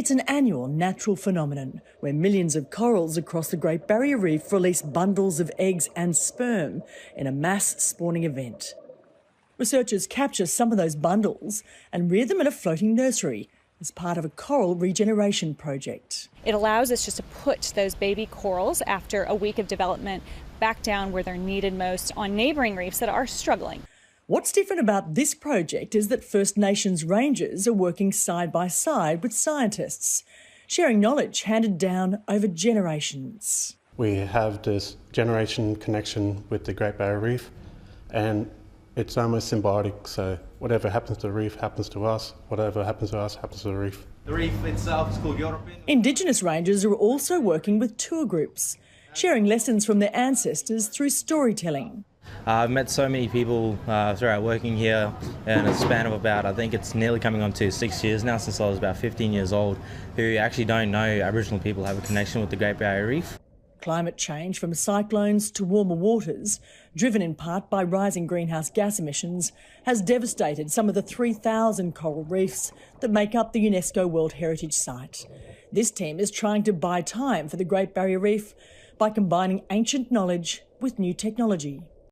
It's an annual natural phenomenon where millions of corals across the Great Barrier Reef release bundles of eggs and sperm in a mass spawning event. Researchers capture some of those bundles and rear them in a floating nursery as part of a coral regeneration project. It allows us just to put those baby corals after a week of development back down where they're needed most on neighbouring reefs that are struggling. What's different about this project is that First Nations rangers are working side by side with scientists, sharing knowledge handed down over generations. We have this generation connection with the Great Barrier Reef, and it's almost symbiotic, so whatever happens to the reef happens to us, whatever happens to us happens to the reef. The reef itself is called European. Indigenous rangers are also working with tour groups, sharing lessons from their ancestors through storytelling. I've met so many people throughout working here in a span of about, I think it's nearly coming on to 6 years now, since I was about 15 years old, who actually don't know Aboriginal people have a connection with the Great Barrier Reef. Climate change, from cyclones to warmer waters, driven in part by rising greenhouse gas emissions, has devastated some of the 3,000 coral reefs that make up the UNESCO World Heritage Site. This team is trying to buy time for the Great Barrier Reef by combining ancient knowledge with new technology.